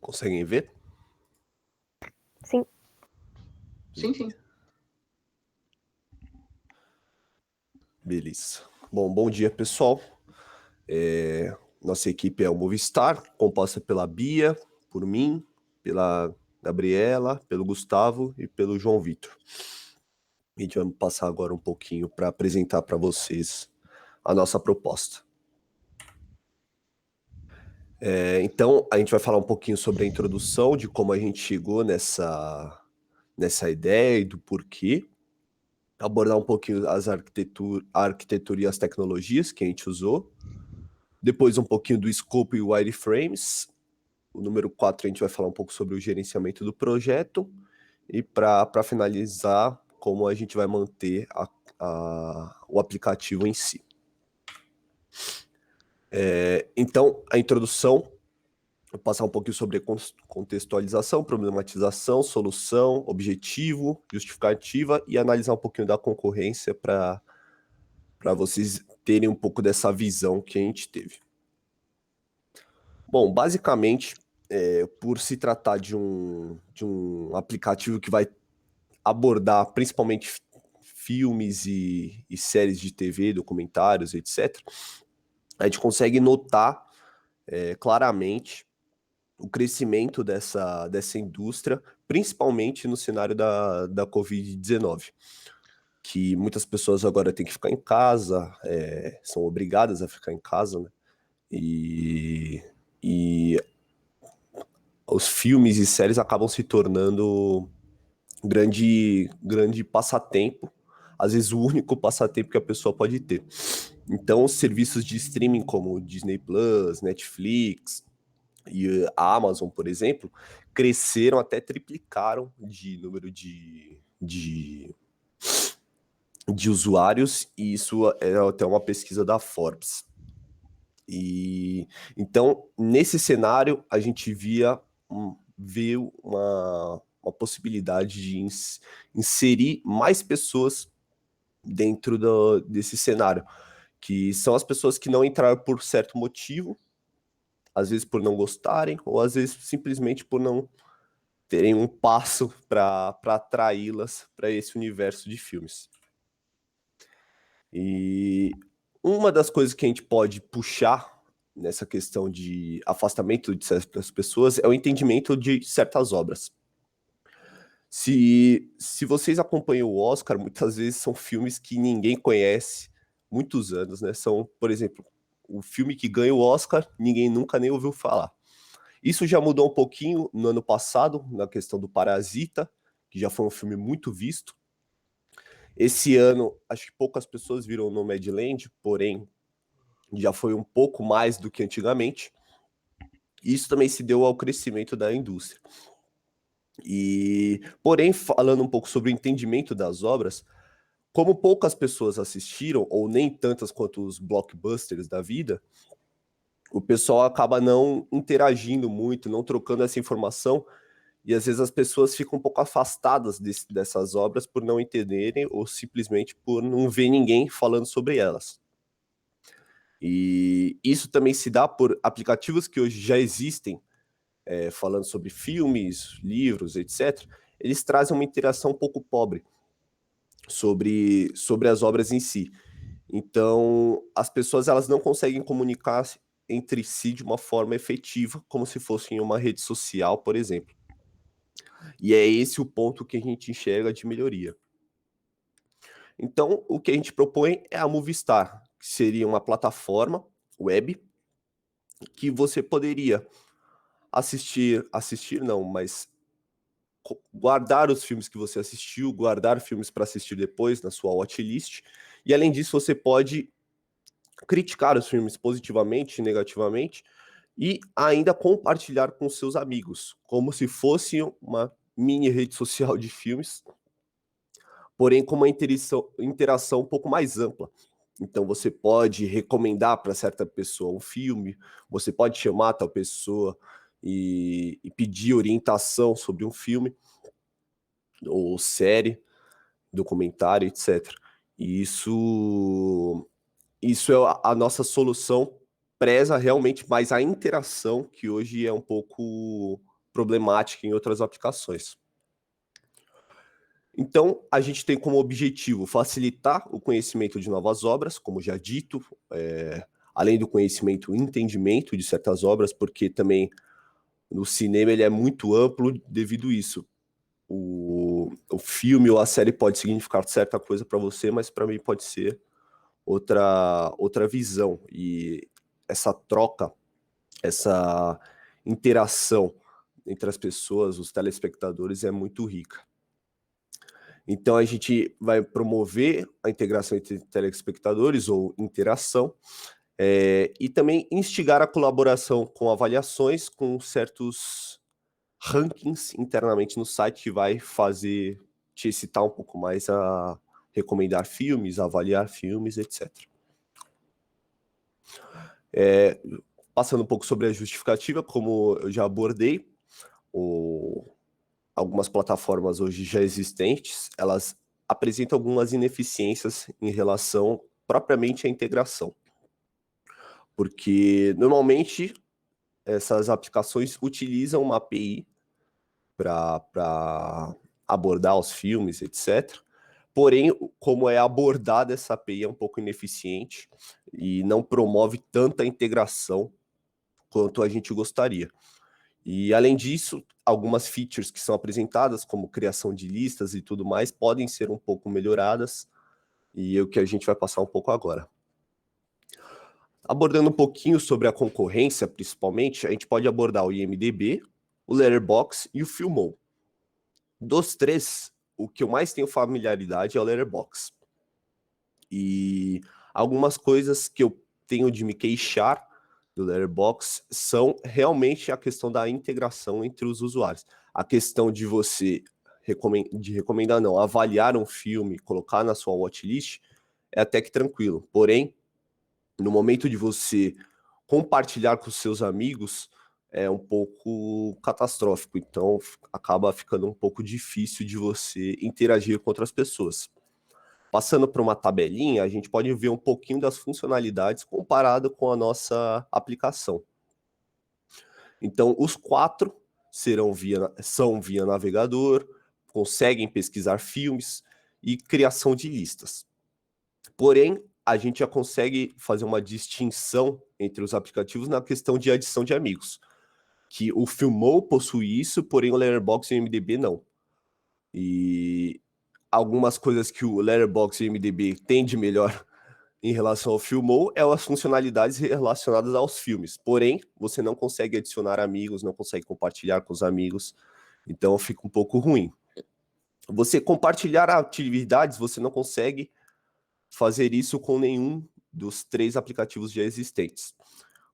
Conseguem ver? Sim. Sim. Beleza. Bom dia, pessoal. Nossa equipe é o Movistar, composta pela Bia, por mim, pela Gabriela, pelo Gustavo e pelo João Vitor. A gente vai passar agora um pouquinho para apresentar para vocês a nossa proposta. Então, a gente vai falar um pouquinho sobre a introdução, de como a gente chegou nessa ideia e do porquê. Abordar um pouquinho a arquitetura e as tecnologias que a gente usou. Depois um pouquinho do scope e wireframes. O número 4 a gente vai falar um pouco sobre o gerenciamento do projeto. E para finalizar, como a gente vai manter o aplicativo em si. Então, a introdução, vou passar um pouquinho sobre contextualização, problematização, solução, objetivo, justificativa e analisar um pouquinho da concorrência para vocês terem um pouco dessa visão que a gente teve. Bom, basicamente, por se tratar de um aplicativo que vai abordar principalmente filmes e séries de TV, documentários, etc., a gente consegue notar claramente o crescimento dessa indústria, principalmente no cenário da Covid-19, que muitas pessoas agora têm que ficar em casa, são obrigadas a ficar em casa, né? E os filmes e séries acabam se tornando grande passatempo, às vezes o único passatempo que a pessoa pode ter. Então, os serviços de streaming como Disney Plus, Netflix e a Amazon, por exemplo, cresceram, até triplicaram de número de usuários, e isso é até uma pesquisa da Forbes. E então, nesse cenário, a gente vê uma possibilidade de inserir mais pessoas dentro desse cenário, que são as pessoas que não entraram por certo motivo, às vezes por não gostarem, ou às vezes simplesmente por não terem um passo para atraí-las para esse universo de filmes. E uma das coisas que a gente pode puxar nessa questão de afastamento de certas pessoas é o entendimento de certas obras. Se vocês acompanham o Oscar, muitas vezes são filmes que ninguém conhece, muitos anos, né? São, por exemplo, o filme que ganha o Oscar, ninguém nunca nem ouviu falar. Isso já mudou um pouquinho no ano passado, na questão do Parasita, que já foi um filme muito visto. Esse ano, acho que poucas pessoas viram Nomadland, porém, já foi um pouco mais do que antigamente. Isso também se deu ao crescimento da indústria. Porém, falando um pouco sobre o entendimento das obras, como poucas pessoas assistiram, ou nem tantas quanto os blockbusters da vida, o pessoal acaba não interagindo muito, não trocando essa informação, e às vezes as pessoas ficam um pouco afastadas dessas obras por não entenderem ou simplesmente por não ver ninguém falando sobre elas. E isso também se dá por aplicativos que hoje já existem, falando sobre filmes, livros, etc. Eles trazem uma interação um pouco pobre sobre as obras em si. Então, as pessoas elas não conseguem comunicar entre si de uma forma efetiva, como se fosse em uma rede social, por exemplo. E é esse o ponto que a gente enxerga de melhoria. Então, o que a gente propõe é a Movistar, que seria uma plataforma web que você poderia assistir não, mas guardar os filmes que você assistiu, guardar filmes para assistir depois na sua watchlist, e além disso você pode criticar os filmes positivamente e negativamente, e ainda compartilhar com seus amigos, como se fosse uma mini rede social de filmes, porém com uma interação um pouco mais ampla. Então você pode recomendar para certa pessoa um filme, você pode chamar tal pessoa e pedir orientação sobre um filme, ou série, documentário, etc. E isso é a nossa solução, preza realmente mais a interação, que hoje é um pouco problemática em outras aplicações. Então, a gente tem como objetivo facilitar o conhecimento de novas obras, como já dito, além do conhecimento e entendimento de certas obras, porque também no cinema ele é muito amplo devido a isso. O filme ou a série pode significar certa coisa para você, mas para mim pode ser outra visão. E essa troca, essa interação entre as pessoas, os telespectadores, é muito rica. Então, a gente vai promover a integração entre telespectadores ou interação, e também instigar a colaboração com avaliações, com certos rankings internamente no site que vai fazer te excitar um pouco mais a recomendar filmes, avaliar filmes, etc. Passando um pouco sobre a justificativa, como eu já abordei, algumas plataformas hoje já existentes, elas apresentam algumas ineficiências em relação propriamente à integração. Porque, normalmente, essas aplicações utilizam uma API para abordar os filmes, etc. Porém, como é abordada essa API é um pouco ineficiente e não promove tanta integração quanto a gente gostaria. E, além disso, algumas features que são apresentadas, como criação de listas e tudo mais, podem ser um pouco melhoradas, e é o que a gente vai passar um pouco agora. Abordando um pouquinho sobre a concorrência, principalmente, a gente pode abordar o IMDb, o Letterboxd e o Filmou. Dos três, o que eu mais tenho familiaridade é o Letterboxd. E algumas coisas que eu tenho de me queixar do Letterboxd são realmente a questão da integração entre os usuários. A questão de você recomendar, não, avaliar um filme, colocar na sua watchlist, é até que tranquilo. Porém, no momento de você compartilhar com seus amigos, é um pouco catastrófico. Então, acaba ficando um pouco difícil de você interagir com outras pessoas. Passando para uma tabelinha, a gente pode ver um pouquinho das funcionalidades comparado com a nossa aplicação. Então, os 4 são via navegador, conseguem pesquisar filmes e criação de listas. Porém, a gente já consegue fazer uma distinção entre os aplicativos na questão de adição de amigos, que o Filmou possui isso, porém o Letterboxd e o IMDb não. E algumas coisas que o Letterboxd e o IMDb têm de melhor em relação ao Filmou é as funcionalidades relacionadas aos filmes. Porém, você não consegue adicionar amigos, não consegue compartilhar com os amigos, então fica um pouco ruim. Você compartilhar atividades, você não consegue fazer isso com nenhum dos 3 aplicativos já existentes.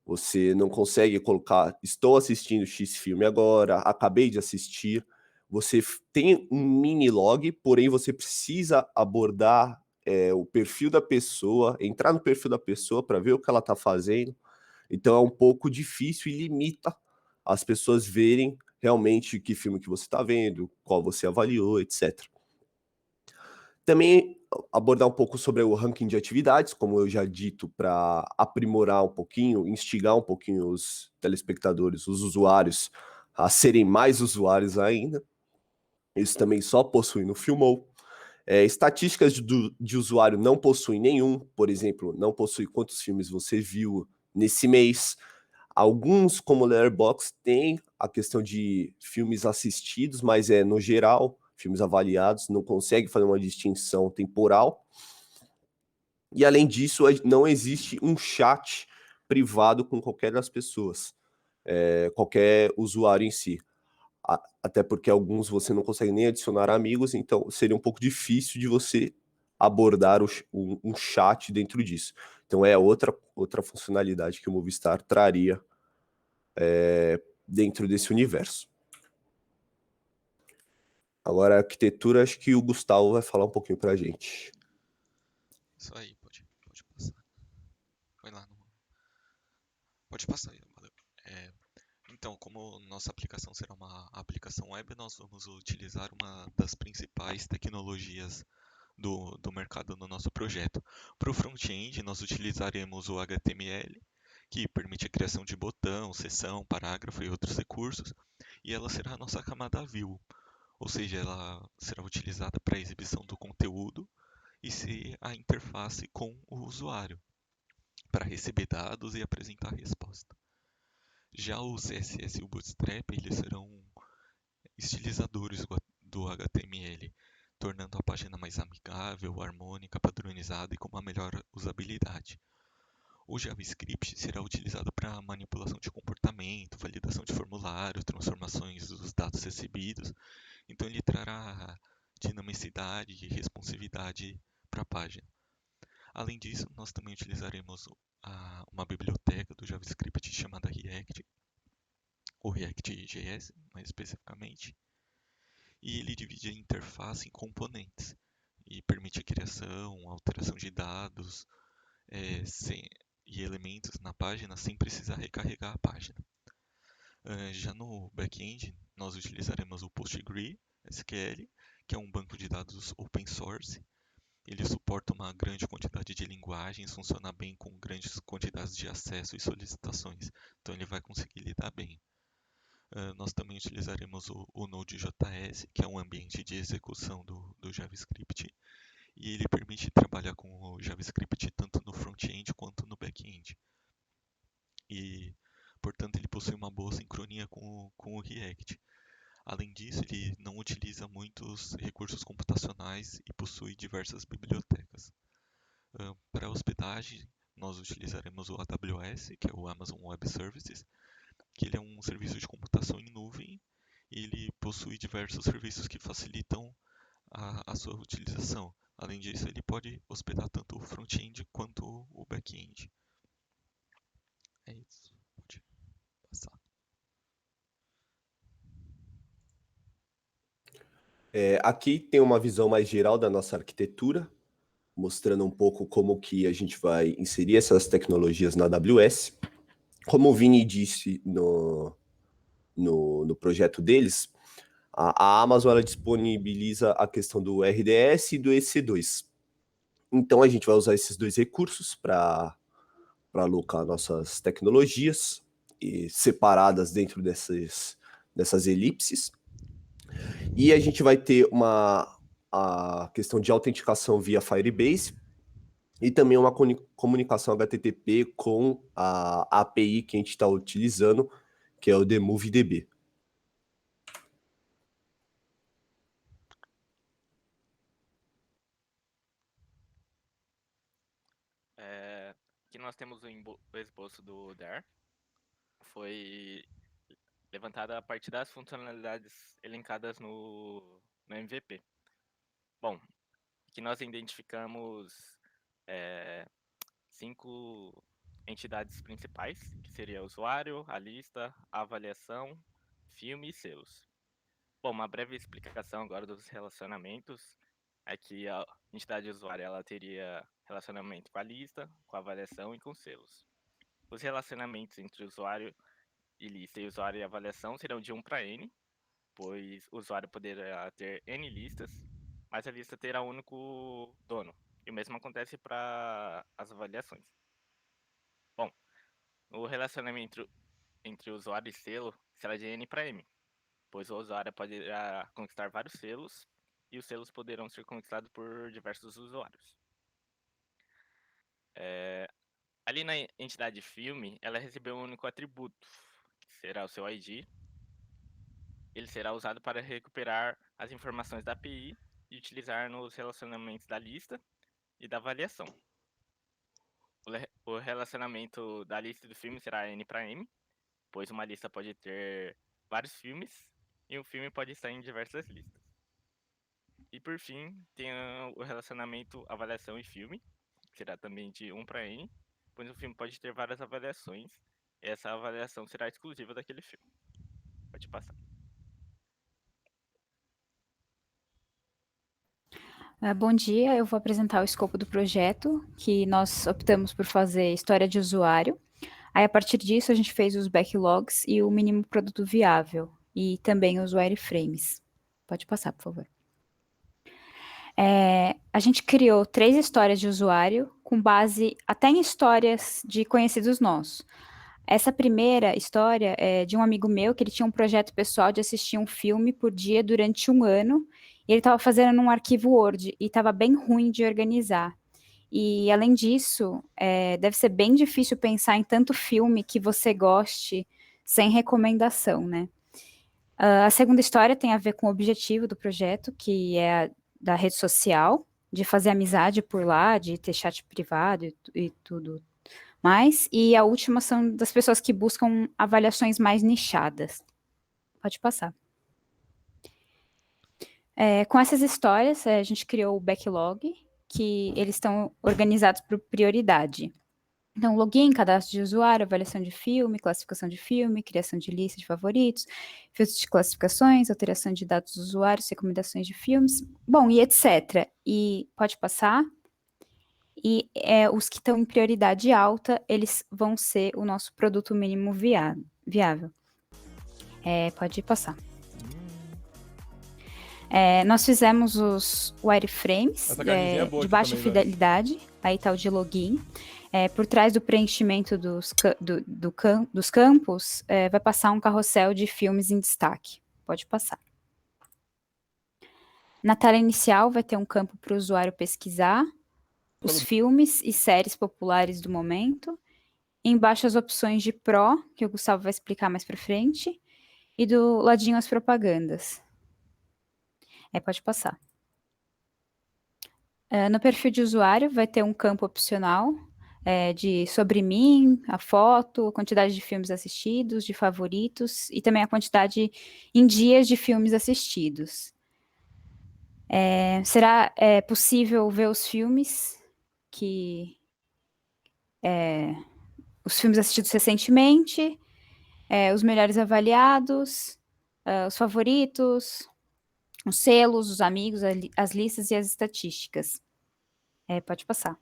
Você não consegue colocar, estou assistindo X filme agora, acabei de assistir. Você tem um mini log, porém você precisa abordar o perfil da pessoa, entrar no perfil da pessoa para ver o que ela está fazendo. Então é um pouco difícil e limita as pessoas verem realmente que filme que você está vendo, qual você avaliou, etc. Também abordar um pouco sobre o ranking de atividades, como eu já dito, para aprimorar um pouquinho, instigar um pouquinho os telespectadores, os usuários, a serem mais usuários ainda. Isso também só possui no Filmou. Estatísticas de usuário não possui nenhum, por exemplo, não possui quantos filmes você viu nesse mês. Alguns, como o Letterboxd, tem a questão de filmes assistidos, mas no geral, filmes avaliados, não consegue fazer uma distinção temporal. E, além disso, não existe um chat privado com qualquer das pessoas, qualquer usuário em si. Até porque alguns você não consegue nem adicionar amigos, então seria um pouco difícil de você abordar um chat dentro disso. Então é outra funcionalidade que o Movistar traria dentro desse universo. Agora, a arquitetura, acho que o Gustavo vai falar um pouquinho para a gente. Isso aí, pode passar. Vai lá. Pode passar aí, valeu. Então, como nossa aplicação será uma aplicação web, nós vamos utilizar uma das principais tecnologias do mercado no nosso projeto. Para o front-end, nós utilizaremos o HTML, que permite a criação de botão, seção, parágrafo e outros recursos. e ela será a nossa camada view, ou seja, ela será utilizada para a exibição do conteúdo e ser a interface com o usuário, para receber dados e apresentar a resposta. Já o CSS e o Bootstrap, eles serão estilizadores do HTML, tornando a página mais amigável, harmônica, padronizada e com uma melhor usabilidade. O JavaScript será utilizado para manipulação de comportamento, validação de formulário, transformações dos dados recebidos. Então ele trará dinamicidade e responsividade para a página. Além disso, nós também utilizaremos uma biblioteca do JavaScript chamada React, ou React.js, mais especificamente, e ele divide a interface em componentes e permite a criação, alteração de dados e elementos na página sem precisar recarregar a página. Já no back-end, nós utilizaremos o PostgreSQL, que é um banco de dados open source. Ele suporta uma grande quantidade de linguagens, funciona bem com grandes quantidades de acesso e solicitações, então ele vai conseguir lidar bem. Nós também utilizaremos o Node.js, que é um ambiente de execução do JavaScript, e ele permite trabalhar com o JavaScript tanto no front-end quanto no back-end. E, portanto, ele possui uma boa sincronia com o React. Além disso, ele não utiliza muitos recursos computacionais e possui diversas bibliotecas. Para hospedagem, nós utilizaremos o AWS, que é o Amazon Web Services, que ele é um serviço de computação em nuvem e ele possui diversos serviços que facilitam a sua utilização. Além disso, ele pode hospedar tanto o front-end quanto o back-end. É isso. Pode passar. Aqui tem uma visão mais geral da nossa arquitetura, mostrando um pouco como que a gente vai inserir essas tecnologias na AWS. Como o Vini disse no projeto deles, a Amazon ela disponibiliza a questão do RDS e do EC2. Então a gente vai usar esses dois recursos para alocar nossas tecnologias separadas dentro dessas elipses. E a gente vai ter a questão de autenticação via Firebase e também uma comunicação HTTP com a API que a gente está utilizando, que é o TheMoveDB. Aqui nós temos o esboço do DAR. Foi levantada a partir das funcionalidades elencadas no MVP. Bom, aqui nós identificamos 5 entidades principais, que seria o usuário, a lista, a avaliação, filme e selos. Bom, uma breve explicação agora dos relacionamentos é que a entidade usuária ela teria relacionamento com a lista, com a avaliação e com selos. Os relacionamentos entre usuário e lista e usuário e avaliação serão de 1 para n, pois o usuário poderá ter n listas, mas a lista terá um único dono. E o mesmo acontece para as avaliações. Bom, o relacionamento entre usuário e selo será de n para m, pois o usuário poderá conquistar vários selos e os selos poderão ser conquistados por diversos usuários. Ali na entidade filme, ela recebeu um único atributo, que será o seu ID. Ele será usado para recuperar as informações da API e utilizar nos relacionamentos da lista e da avaliação. O relacionamento da lista e do filme será n para m, pois uma lista pode ter vários filmes e um filme pode estar em diversas listas. E por fim, tem o relacionamento avaliação e filme, que será também de 1 para n, pois o filme pode ter várias avaliações e essa avaliação será exclusiva daquele filme. Pode passar. Bom dia, eu vou apresentar o escopo do projeto, que nós optamos por fazer história de usuário. Aí, a partir disso, a gente fez os backlogs e o mínimo produto viável, e também os wireframes. Pode passar, por favor. A gente criou 3 histórias de usuário, com base até em histórias de conhecidos nossos. Essa primeira história é de um amigo meu que ele tinha um projeto pessoal de assistir um filme por dia durante um ano. E ele estava fazendo num arquivo Word e estava bem ruim de organizar. E além disso, deve ser bem difícil pensar em tanto filme que você goste sem recomendação, né? A segunda história tem a ver com o objetivo do projeto, que é da rede social, de fazer amizade por lá, de ter chat privado e tudo mais. E a última são das pessoas que buscam avaliações mais nichadas. Pode passar. Com essas histórias, a gente criou o backlog, que eles estão organizados por prioridade. Então, login, cadastro de usuário, avaliação de filme, classificação de filme, criação de lista de favoritos, filtros de classificações, alteração de dados dos usuários, recomendações de filmes, bom, e etc. E pode passar. E os que estão em prioridade alta, eles vão ser o nosso produto mínimo viável. Pode passar. Nós fizemos os wireframes de baixa fidelidade, aí tá o de login. Por trás do preenchimento dos campos, vai passar um carrossel de filmes em destaque. Pode passar. Na tela inicial vai ter um campo para o usuário pesquisar os filmes e séries populares do momento. Embaixo as opções de Pro, que o Gustavo vai explicar mais para frente. E do ladinho as propagandas. Pode passar. No perfil de usuário vai ter um campo opcional de sobre mim, a foto, a quantidade de filmes assistidos, de favoritos e também a quantidade em dias de filmes assistidos. Será possível ver os filmes os filmes assistidos recentemente, os melhores avaliados, os favoritos, os selos, os amigos, as listas e as estatísticas. Pode passar.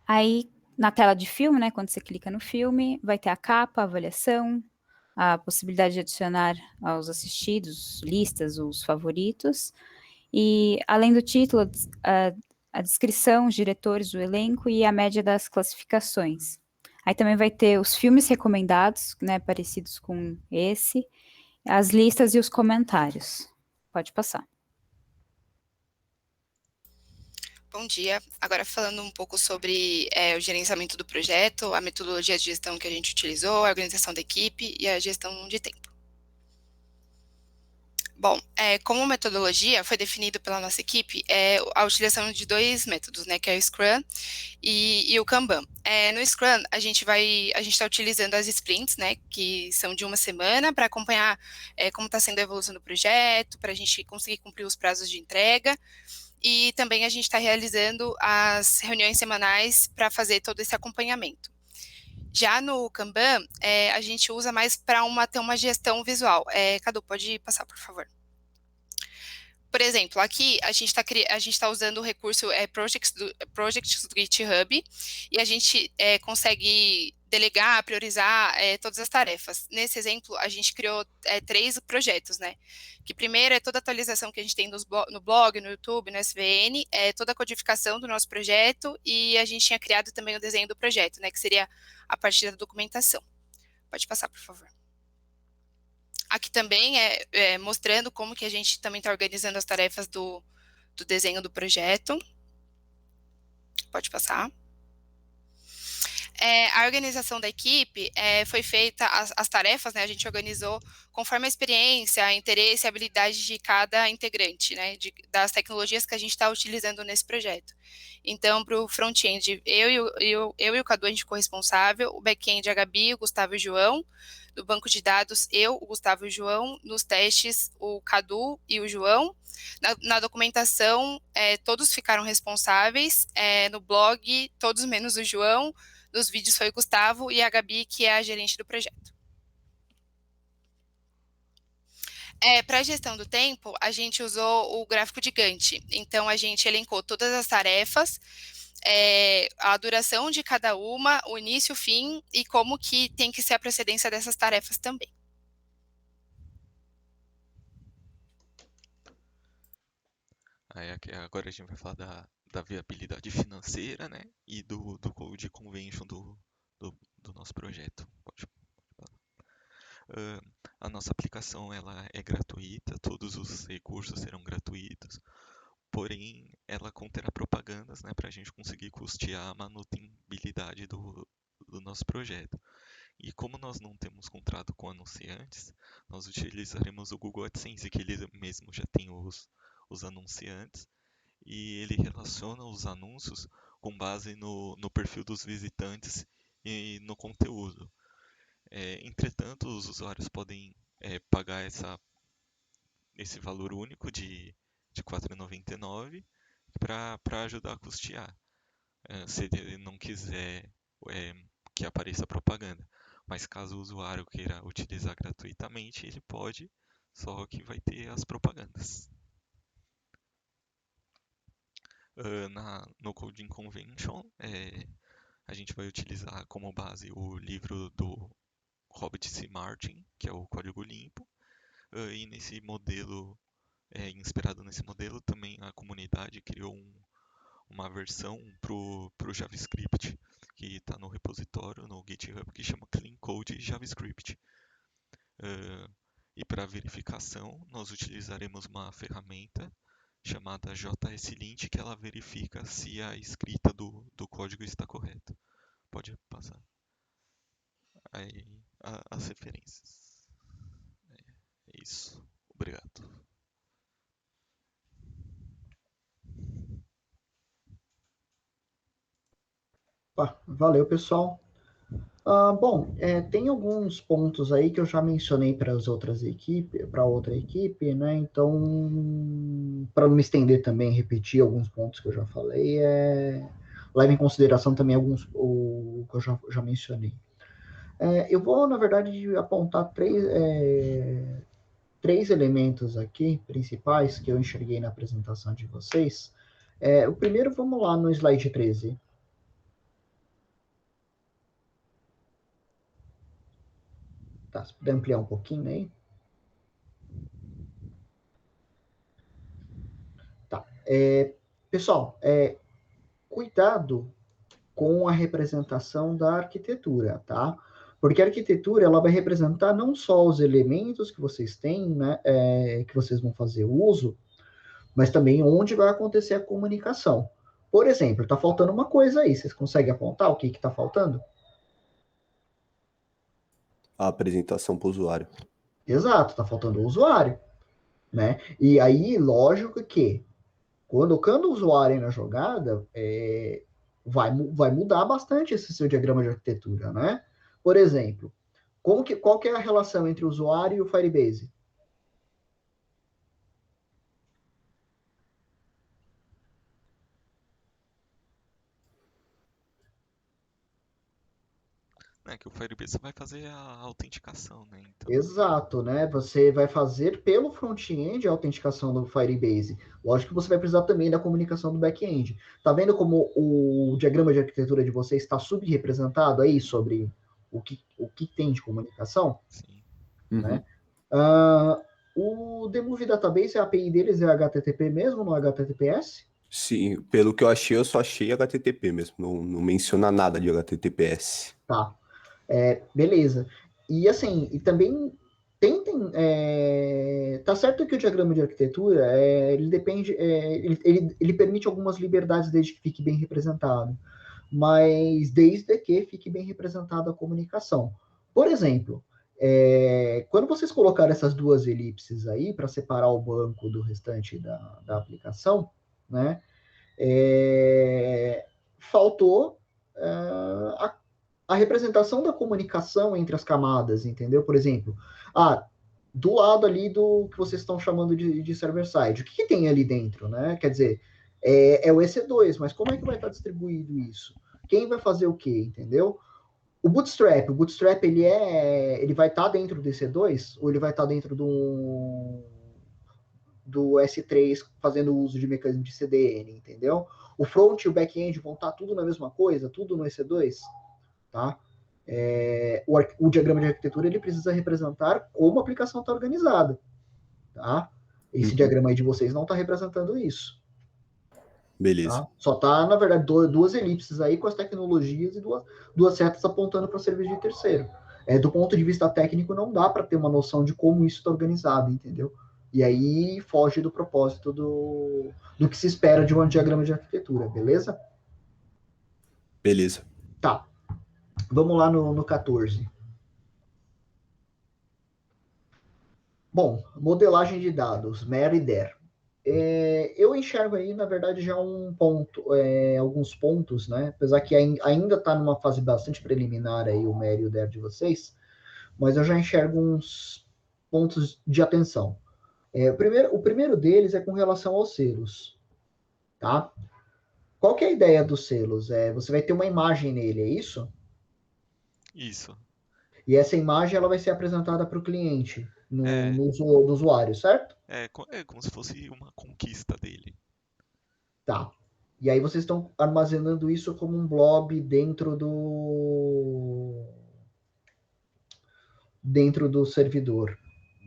Aí, na tela de filme, né, quando você clica no filme, vai ter a capa, a avaliação, a possibilidade de adicionar aos assistidos, listas, os favoritos. E, além do título, a descrição, os diretores, o elenco e a média das classificações. Aí também vai ter os filmes recomendados, né, parecidos com esse, as listas e os comentários. Pode passar. Bom dia. Agora falando um pouco sobre o gerenciamento do projeto, a metodologia de gestão que a gente utilizou, a organização da equipe e a gestão de tempo. Bom, como metodologia, foi definido pela nossa equipe a utilização de dois métodos, né, que é o Scrum e o Kanban. No Scrum, a gente está utilizando as sprints, né, que são de uma semana, para acompanhar como está sendo a evolução do projeto, para a gente conseguir cumprir os prazos de entrega, e também a gente está realizando as reuniões semanais para fazer todo esse acompanhamento. Já no Kanban, a gente usa mais para ter uma gestão visual. Cadu, pode passar, por favor. Por exemplo, aqui a gente está usando o recurso Projects do GitHub e a gente consegue delegar, priorizar todas as tarefas. Nesse exemplo, a gente criou 3 projetos, né? Que primeiro é toda a atualização que a gente tem no blog, no YouTube, no SVN, toda a codificação do nosso projeto e a gente tinha criado também o desenho do projeto, né? Que seria a partir da documentação. Pode passar, por favor. Aqui também mostrando como que a gente também está organizando as tarefas do desenho do projeto. Pode passar. A organização da equipe foi feita, as tarefas, né, a gente organizou conforme a experiência, interesse e habilidade de cada integrante, né, das tecnologias que a gente está utilizando nesse projeto. Então, para o front-end, eu e o Cadu, a gente ficou responsável, o back-end, a Gabi, o Gustavo e o João, no banco de dados, eu, o Gustavo e o João, nos testes, o Cadu e o João, na documentação, todos ficaram responsáveis, no blog, todos menos o João, nos vídeos foi o Gustavo e a Gabi, que é a gerente do projeto. Para a gestão do tempo, a gente usou o gráfico de Gantt. Então, a gente elencou todas as tarefas, a duração de cada uma, o início, o fim e como que tem que ser a procedência dessas tarefas também. Aí agora a gente vai falar da viabilidade financeira, né? E do Code Convention do nosso projeto. A nossa aplicação ela é gratuita, todos os recursos serão gratuitos, porém ela conterá propagandas, né, para a gente conseguir custear a manutenibilidade do nosso projeto. E como nós não temos contrato com anunciantes, nós utilizaremos o Google AdSense, que ele mesmo já tem os anunciantes, e ele relaciona os anúncios com base no perfil dos visitantes e no conteúdo. Entretanto, os usuários podem pagar esse valor único de R$ 4,99 para ajudar a custear, se ele não quiser que apareça propaganda. Mas caso o usuário queira utilizar gratuitamente, ele pode, só que vai ter as propagandas. No Coding Convention, a gente vai utilizar como base o livro do Robert C. Martin, que é o Código Limpo, e nesse modelo, inspirado nesse modelo, também a comunidade criou uma versão para o JavaScript, que está no repositório, no GitHub, que chama Clean Code JavaScript. E para verificação, nós utilizaremos uma ferramenta chamada JSLint, que ela verifica se a escrita do código está correta. Pode passar. Aí, as referências. É isso. Obrigado. Valeu, pessoal. Bom, tem alguns pontos aí que eu já mencionei para outra equipe, né? Então, para não me estender também, repetir alguns pontos que eu já falei, leve em consideração também o que eu já mencionei. Eu vou, na verdade, apontar três elementos aqui principais que eu enxerguei na apresentação de vocês. O primeiro, vamos lá no slide 13. Tá, se puder ampliar um pouquinho aí. Tá. Pessoal, cuidado com a representação da arquitetura, tá? Porque a arquitetura, ela vai representar não só os elementos que vocês têm, né, que vocês vão fazer uso, mas também onde vai acontecer a comunicação. Por exemplo, tá faltando uma coisa aí, vocês conseguem apontar o que tá faltando? A apresentação para o usuário. Exato, tá faltando o usuário, né? E aí, lógico que, colocando o usuário aí na jogada, vai mudar bastante esse seu diagrama de arquitetura, né? Por exemplo, qual que é a relação entre o usuário e o Firebase? Que o Firebase vai fazer a autenticação, né? Então... Exato, né? Você vai fazer pelo front-end a autenticação do Firebase. Lógico que você vai precisar também da comunicação do back-end. Tá vendo como o diagrama de arquitetura de vocês está subrepresentado aí sobre o que tem de comunicação? Sim. Né? O Demove Database, a API deles é HTTP mesmo, não é HTTPS? Sim, pelo que eu achei, eu só achei HTTP mesmo. Não menciona nada de HTTPS. Tá. Beleza. E assim, e também tentem. Tá certo que o diagrama de arquitetura ele depende. Ele permite algumas liberdades desde que fique bem representado. Mas desde que fique bem representada a comunicação. Por exemplo, quando vocês colocaram essas duas elipses aí para separar o banco do restante da aplicação, né? Faltou a representação da comunicação entre as camadas, entendeu? Por exemplo, do lado ali do que vocês estão chamando de server-side, o que tem ali dentro, né? Quer dizer, é o EC2, mas como é que vai estar distribuído isso? Quem vai fazer o quê, entendeu? O Bootstrap ele vai estar dentro do EC2 ou ele vai estar dentro do S3 fazendo uso de mecanismo de CDN, entendeu? O front e o back-end vão estar tudo na mesma coisa, tudo no EC2? Tá? O diagrama de arquitetura ele precisa representar como a aplicação está organizada. Tá? Esse diagrama aí de vocês não está representando isso. Beleza. Tá? Só tá, na verdade, duas elipses aí com as tecnologias e duas setas apontando para o serviço de terceiro. Do ponto de vista técnico, não dá para ter uma noção de como isso está organizado, entendeu? E aí foge do propósito do que se espera de um diagrama de arquitetura, beleza? Beleza. Tá. Vamos lá no 14. Bom, modelagem de dados, MER e DER. Eu enxergo aí, na verdade, já alguns pontos, né? Apesar que ainda está numa fase bastante preliminar aí o MER e o DER de vocês, mas eu já enxergo uns pontos de atenção. O primeiro deles é com relação aos selos, tá? Qual que é a ideia dos selos? Você vai ter uma imagem nele, é isso? Isso. E essa imagem ela vai ser apresentada para o cliente, no usuário, certo? É como se fosse uma conquista dele. Tá. E aí vocês estão armazenando isso como um blob dentro do servidor,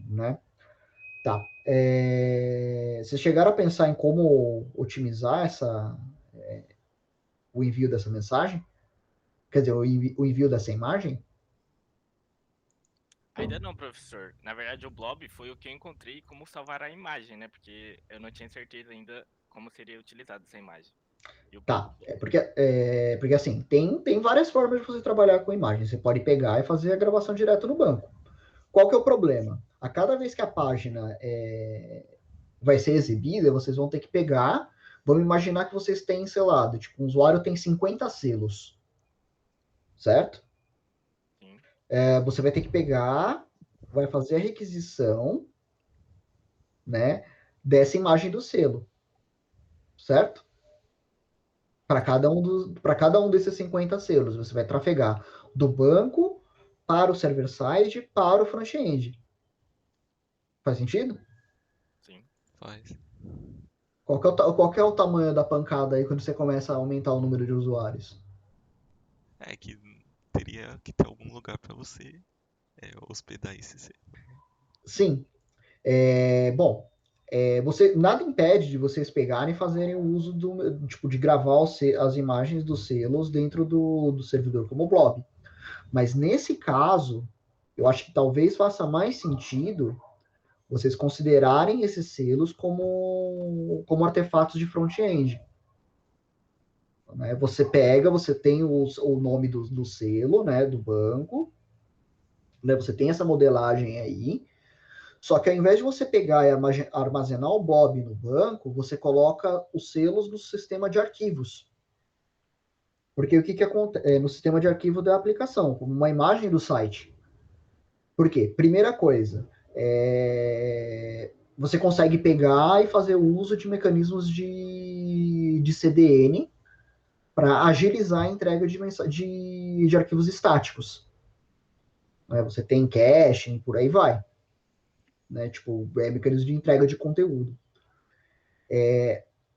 né? Tá. Vocês chegaram a pensar em como otimizar o envio dessa mensagem? Quer dizer, o envio dessa imagem? Ainda não, professor. Na verdade, o blob foi o que eu encontrei como salvar a imagem, né? Porque eu não tinha certeza ainda como seria utilizada essa imagem. Tá, porque assim, tem várias formas de você trabalhar com imagem. Você pode pegar e fazer a gravação direto no banco. Qual que é o problema? A cada vez que a página vai ser exibida, vocês vão ter que pegar. Vamos imaginar que vocês têm, sei lá, tipo, um usuário tem 50 selos. Certo? Sim. Você vai ter que pegar, vai fazer a requisição, né, dessa imagem do selo. Certo? Para cada um desses 50 selos, você vai trafegar do banco para o server-side para o front-end. Faz sentido? Sim. Faz. Qual que é o tamanho da pancada aí quando você começa a aumentar o número de usuários? É que teria que ter algum lugar para você hospedar esse selo. Sim. Bom, nada impede de vocês pegarem e fazerem o uso de gravar as imagens dos selos dentro do servidor como blob. Mas nesse caso, eu acho que talvez faça mais sentido vocês considerarem esses selos como artefatos de front-end. Né? Você tem o nome do selo, né, do banco, né, você tem essa modelagem aí, só que ao invés de você pegar e armazenar o blob no banco, você coloca os selos no sistema de arquivos. Porque o que acontece no sistema de arquivo da aplicação, como uma imagem do site. Por quê? Primeira coisa, você consegue pegar e fazer o uso de mecanismos de CDN para agilizar a entrega de arquivos estáticos. Né? Você tem caching, por aí vai. Né? Tipo, mecanismo de entrega de conteúdo.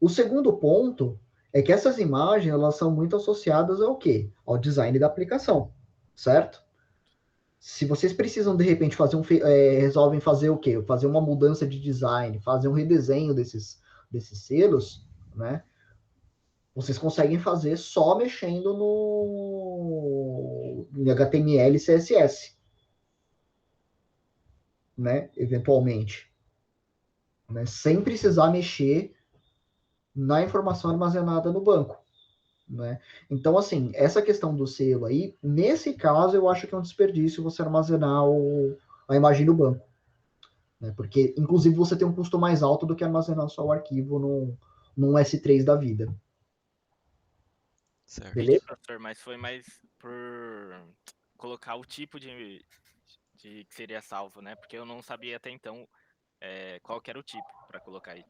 O segundo ponto é que essas imagens elas são muito associadas ao quê? Ao design da aplicação, certo? Se vocês precisam, de repente, resolvem fazer o quê? Fazer uma mudança de design, fazer um redesenho desses selos, né? Vocês conseguem fazer só mexendo em HTML e CSS, né? Eventualmente. Né? Sem precisar mexer na informação armazenada no banco. Né? Então, assim, essa questão do selo aí, nesse caso, eu acho que é um desperdício você armazenar a imagem no banco. Né? Porque, inclusive, você tem um custo mais alto do que armazenar só o arquivo num S3 da vida. Certo. Beleza? Professor, mas foi mais por colocar o tipo de que seria salvo, né? Porque eu não sabia até então qual que era o tipo para colocar aí.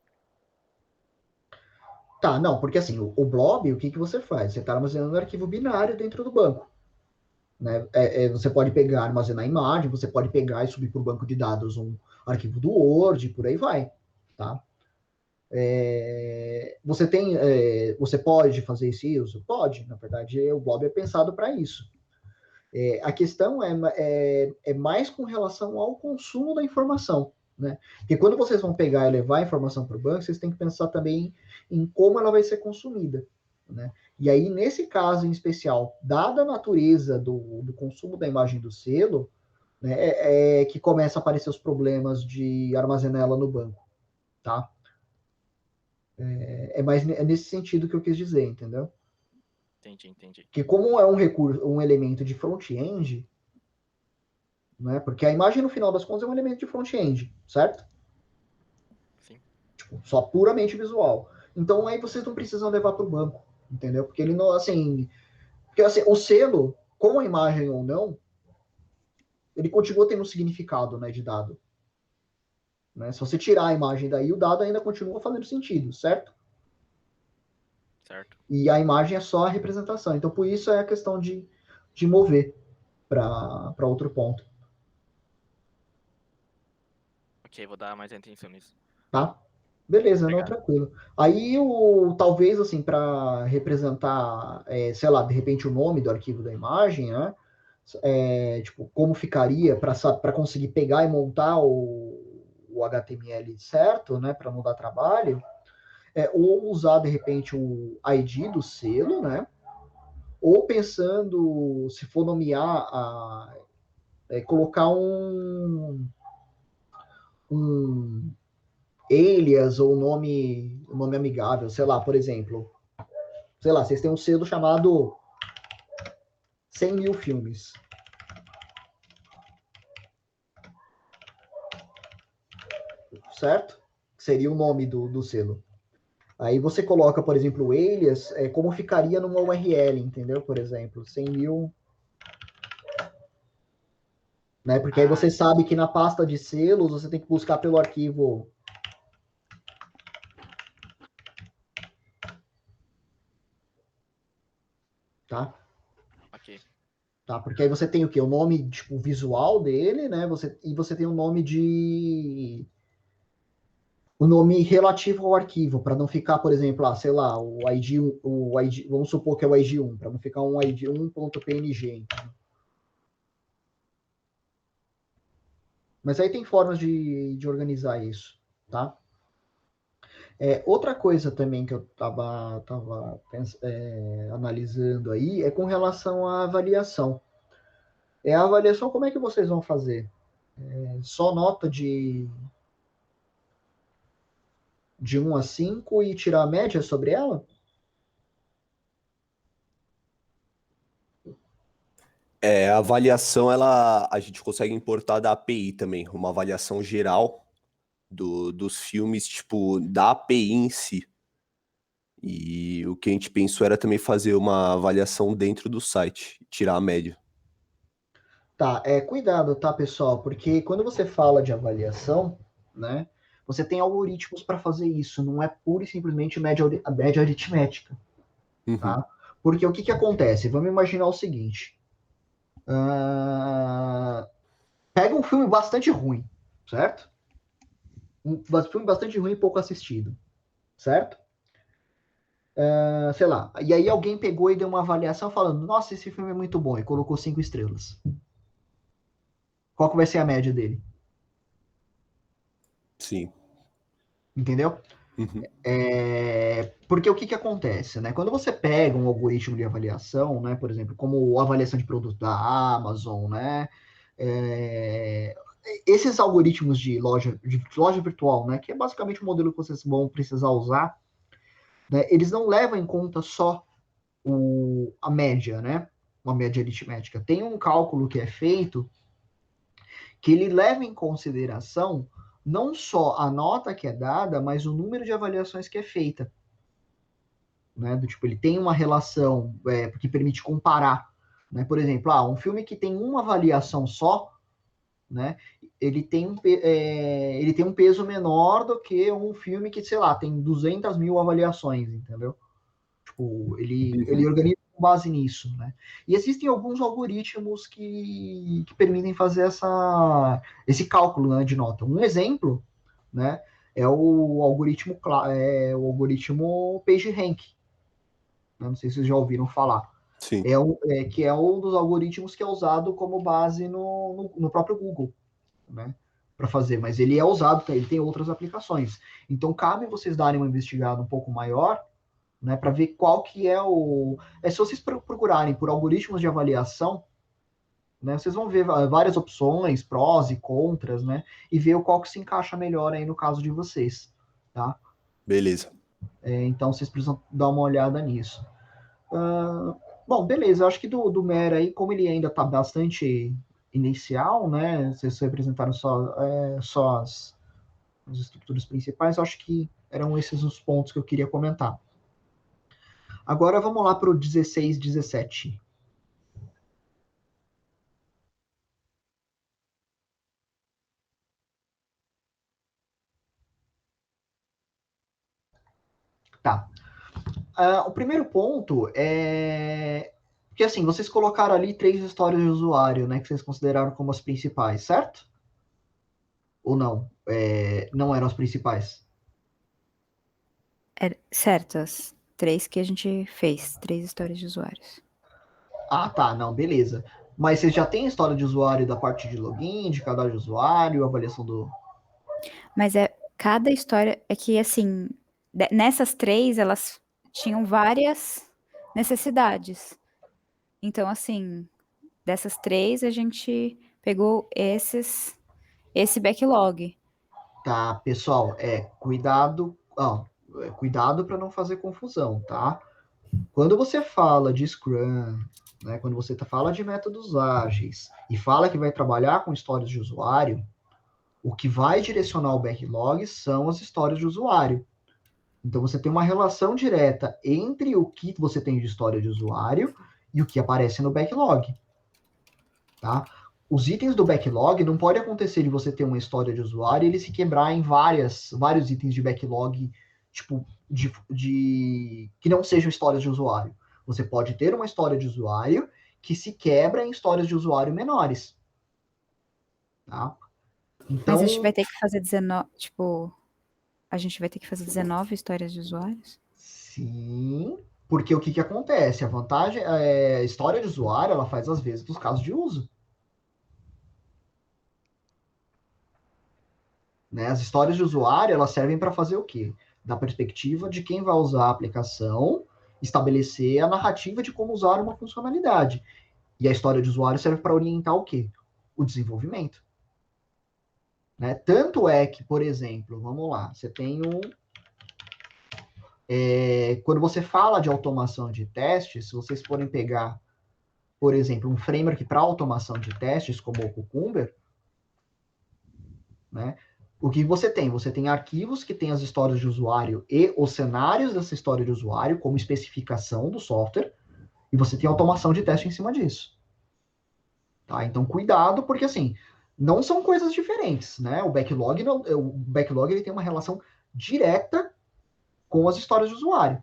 Tá, não, porque assim, o blob, o que você faz? Você está armazenando um arquivo binário dentro do banco. Né? Você pode pegar, armazenar imagem, você pode pegar e subir para o banco de dados um arquivo do Word, por aí vai. Tá? Você pode fazer esse uso? Pode, na verdade, o blob é pensado para isso. A questão é mais com relação ao consumo da informação. né? Porque quando vocês vão pegar e levar a informação para o banco, vocês têm que pensar também em como ela vai ser consumida, né? E aí, nesse caso em especial, dada a natureza do consumo da imagem do selo, né, é que começa a aparecer os problemas de armazenar ela no banco, tá? É mais nesse sentido que eu quis dizer, entendeu? Entendi. Que como é um recurso, um elemento de front-end, né? Porque a imagem, no final das contas, é um elemento de front-end, certo? Sim. Tipo, só puramente visual. Então aí vocês não precisam levar para o banco, entendeu? Porque ele não, assim... Porque assim, o selo, com a imagem ou não, ele continua tendo um significado, né, de dado. Né? Se você tirar a imagem daí, o dado ainda continua fazendo sentido, certo? Certo. E a imagem é só a representação. Então, por isso é a questão de mover para outro ponto. Ok, vou dar mais atenção nisso. Tá? Beleza, não, Obrigado. tranquilo. Aí, talvez, assim, para representar, sei lá, de repente o nome do arquivo da imagem, né? Tipo, como ficaria para conseguir pegar e montar o HTML certo, né? Para não dar trabalho. Ou usar, de repente, o ID do selo, né? Ou pensando, se for nomear, colocar um alias ou nome amigável, sei lá, por exemplo, sei lá, vocês têm um selo chamado 100 mil filmes. Certo? Seria o nome do selo. Aí você coloca, por exemplo, o alias, como ficaria numa URL, entendeu? Por exemplo, 100 mil... Né? Porque aí você sabe que na pasta de selos você tem que buscar pelo arquivo... Tá? Ok. Tá? Porque aí você tem o quê? O nome, tipo, visual dele, né? E você tem o nome o nome relativo ao arquivo, para não ficar, por exemplo, sei lá, o ID, vamos supor que é o ID1, para não ficar um ID1.png. Então. Mas aí tem formas de organizar isso, tá? Outra coisa também que eu estava analisando aí é com relação à avaliação. A avaliação, como é que vocês vão fazer? Só nota de 1 a 5 e tirar a média sobre ela? A avaliação, a gente consegue importar da API também, uma avaliação geral dos filmes, tipo, da API em si. E o que a gente pensou era também fazer uma avaliação dentro do site, tirar a média. Tá, cuidado, tá, pessoal? Porque quando você fala de avaliação, né, você tem algoritmos para fazer isso, não é pura e simplesmente a média aritmética, tá? Uhum. Porque o que acontece? Vamos imaginar o seguinte. Pega um filme bastante ruim, certo? Um filme bastante ruim e pouco assistido, certo? Sei lá. E aí alguém pegou e deu uma avaliação falando, nossa, esse filme é muito bom, e colocou 5 estrelas. Qual que vai ser a média dele? Sim. Entendeu? Uhum. Porque o que acontece, né? Quando você pega um algoritmo de avaliação, né, por exemplo, como a avaliação de produto da Amazon, né, esses algoritmos de loja virtual, né, que é basicamente o modelo que vocês vão precisar usar, né, eles não levam em conta só a média, né, uma média aritmética. Tem um cálculo que é feito que ele leva em consideração não só a nota que é dada, mas o número de avaliações que é feita. Né? Do tipo, ele tem uma relação que permite comparar. Né? Por exemplo, um filme que tem uma avaliação só, né? Ele tem um peso menor do que um filme que, sei lá, tem 200 mil avaliações, entendeu? Tipo, ele organiza com base nisso, né? E existem alguns algoritmos que permitem fazer esse cálculo, né, de nota. Um exemplo, né, é o algoritmo PageRank. Não sei se vocês já ouviram falar. Sim. Que é um dos algoritmos que é usado como base no próprio Google, né? para fazer, mas ele é usado, ele tem outras aplicações. Então, cabe vocês darem uma investigada um pouco maior, né, para ver qual que é o... se vocês procurarem por algoritmos de avaliação, né, vocês vão ver várias opções, prós e contras, né, e ver qual que se encaixa melhor aí no caso de vocês, tá? Beleza. Então, vocês precisam dar uma olhada nisso. Bom, beleza, eu acho que do Mera aí, como ele ainda está bastante inicial, né, vocês representaram só as estruturas principais, eu acho que eram esses os pontos que eu queria comentar. Agora vamos lá para o 16, 17. Tá. O primeiro ponto é que, assim, vocês colocaram ali 3 histórias de usuário, né, que vocês consideraram como as principais, certo? Ou não? Não eram as principais? Certo, as 3 que a gente fez, 3 histórias de usuários. Ah, tá, não, beleza. Mas vocês já têm história de usuário da parte de login, de cadastro de usuário, avaliação do... Mas cada história é que, assim, nessas 3, elas tinham várias necessidades. Então, assim, dessas 3, a gente pegou esse backlog. Tá, pessoal, cuidado, cuidado para não fazer confusão, tá? Quando você fala de Scrum, né, quando você fala de métodos ágeis e fala que vai trabalhar com histórias de usuário, o que vai direcionar o backlog são as histórias de usuário. Então, você tem uma relação direta entre o que você tem de história de usuário e o que aparece no backlog. Tá? Os itens do backlog não pode acontecer de você ter uma história de usuário e ele se quebrar em vários itens de backlog, tipo, que não sejam histórias de usuário. Você pode ter uma história de usuário que se quebra em histórias de usuário menores. Tá? Então, Mas a gente vai ter que fazer 19, a gente vai ter que fazer 19 histórias de usuários? sim, porque o que acontece? A vantagem é a história de usuário, ela faz às vezes dos casos de uso. Né? As histórias de usuário, elas servem para fazer o quê? Da perspectiva de quem vai usar a aplicação, estabelecer a narrativa de como usar uma funcionalidade. E a história de usuário serve para orientar o quê? O desenvolvimento. Né? Tanto é que, por exemplo, vamos lá, você tem quando você fala de automação de testes, se vocês forem pegar, por exemplo, um framework para automação de testes, como o Cucumber, né? O que você tem? Você tem arquivos que têm as histórias de usuário e os cenários dessa história de usuário como especificação do software, e você tem automação de teste em cima disso. Tá? Então, cuidado, porque assim, não são coisas diferentes, né? O backlog ele tem uma relação direta com as histórias de usuário.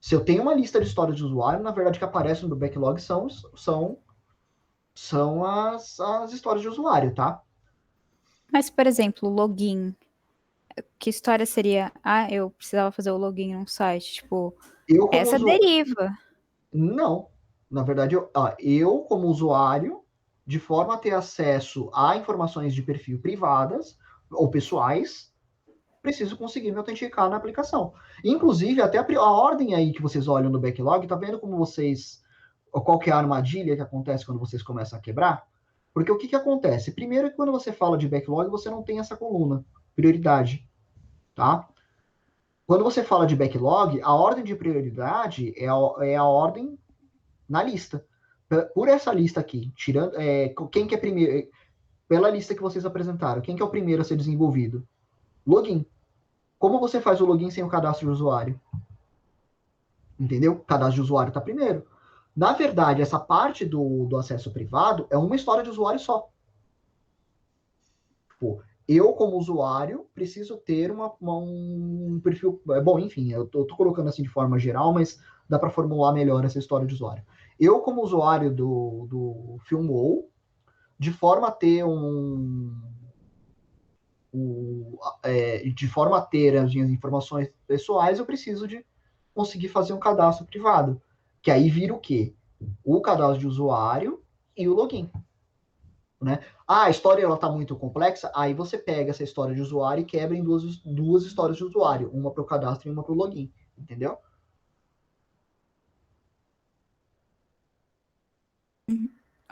Se eu tenho uma lista de histórias de usuário, na verdade, o que aparece no backlog são as histórias de usuário, tá? Mas, por exemplo, login. Que história seria? Ah, eu precisava fazer o login num site. Tipo, essa deriva. Não. Na verdade, eu, como usuário, de forma a ter acesso a informações de perfil privadas ou pessoais, preciso conseguir me autenticar na aplicação. Inclusive, até a ordem aí que vocês olham no backlog, tá vendo como qual que é a armadilha que acontece quando vocês começam a quebrar? Porque o que acontece? Primeiro, quando você fala de backlog, você não tem essa coluna, prioridade, tá? Quando você fala de backlog, a ordem de prioridade é a ordem na lista. Por essa lista aqui, tirando quem que é primeiro, pela lista que vocês apresentaram, quem que é o primeiro a ser desenvolvido? Login. Como você faz o login sem o cadastro de usuário? Entendeu? O cadastro de usuário está primeiro. Na verdade, essa parte do acesso privado é uma história de usuário só. Tipo, eu, como usuário, preciso ter um perfil... Bom, enfim, eu tô colocando assim de forma geral, mas dá para formular melhor essa história de usuário. Eu, como usuário do Filmou, de forma a ter de forma a ter as minhas informações pessoais, eu preciso de conseguir fazer um cadastro privado. Que aí vira o quê? O cadastro de usuário e o login. né? A história ela está muito complexa, aí você pega essa história de usuário e quebra em duas histórias de usuário, uma para o cadastro e uma para o login, entendeu?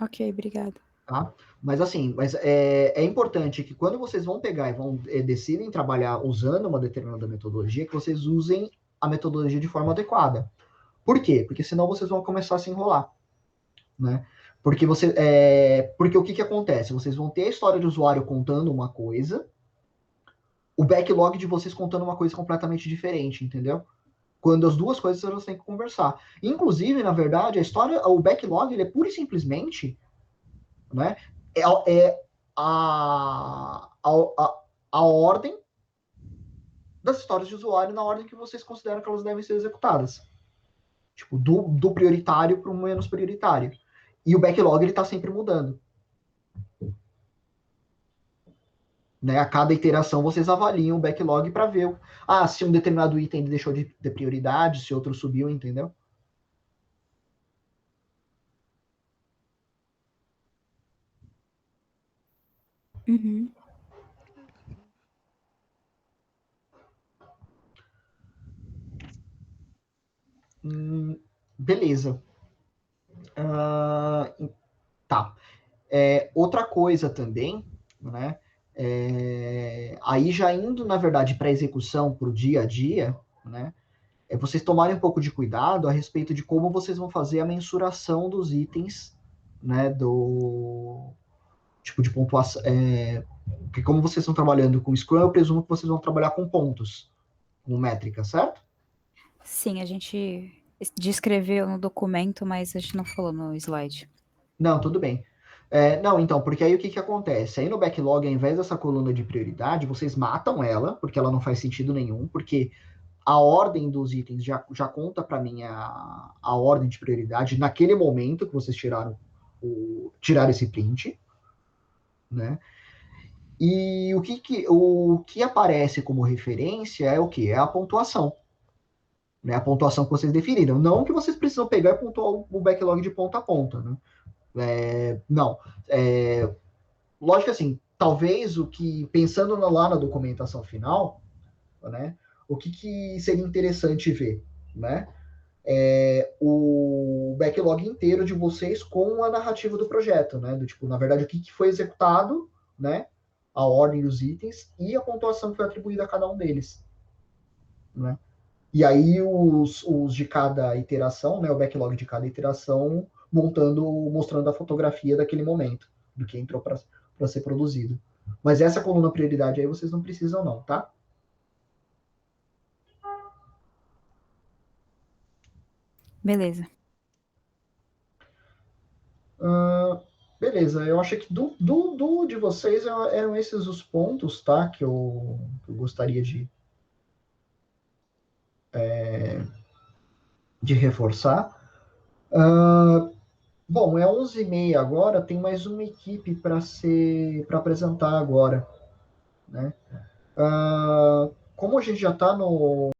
Ok, obrigada. Tá? Mas assim, é importante que quando vocês vão pegar e vão decidem trabalhar usando uma determinada metodologia, que vocês usem a metodologia de forma adequada. Por quê? Porque senão vocês vão começar a se enrolar, né? Porque porque o que acontece? Vocês vão ter a história do usuário contando uma coisa, o backlog de vocês contando uma coisa completamente diferente, entendeu? Quando as duas coisas elas têm que conversar. Inclusive, na verdade, o backlog, ele é pura e simplesmente, né? É a ordem das histórias de usuário na ordem que vocês consideram que elas devem ser executadas. Tipo, do prioritário para o menos prioritário. E o backlog, ele está sempre mudando. Né? A cada iteração, vocês avaliam o backlog para ver se um determinado item deixou de ter prioridade, se outro subiu, entendeu? Uhum. Beleza. Tá. Outra coisa também, né? Aí já indo, na verdade, para a execução, para o dia a dia, né? Vocês tomarem um pouco de cuidado a respeito de como vocês vão fazer a mensuração dos itens, né? Do tipo de pontuação. Porque como vocês estão trabalhando com Scrum, eu presumo que vocês vão trabalhar com pontos, com métrica, certo? Sim, a gente descreveu no documento, mas a gente não falou no slide. Não, tudo bem. Não, então, porque aí o que acontece? Aí no backlog, ao invés dessa coluna de prioridade, vocês matam ela, porque ela não faz sentido nenhum, porque a ordem dos itens já conta para mim a ordem de prioridade naquele momento que vocês tiraram esse print, né? E o que aparece como referência é o quê? É a pontuação. Né? A pontuação que vocês definiram. Não que vocês precisam pegar e pontuar o backlog de ponta a ponta, né? Não. Lógico assim, talvez pensando lá na documentação final, né? O que seria interessante ver, né? O backlog inteiro de vocês com a narrativa do projeto, né? Do tipo, na verdade, o que foi executado, né? A ordem dos itens e a pontuação que foi atribuída a cada um deles, né? E aí os de cada iteração, né? O backlog de cada iteração mostrando a fotografia daquele momento, do que entrou para ser produzido. Mas essa coluna prioridade aí vocês não precisam não, tá? Beleza. Beleza, eu acho que de vocês eram esses os pontos, tá? Que eu gostaria de reforçar. Bom, é 11h30 agora, tem mais uma equipe para apresentar agora, né? Como a gente já está no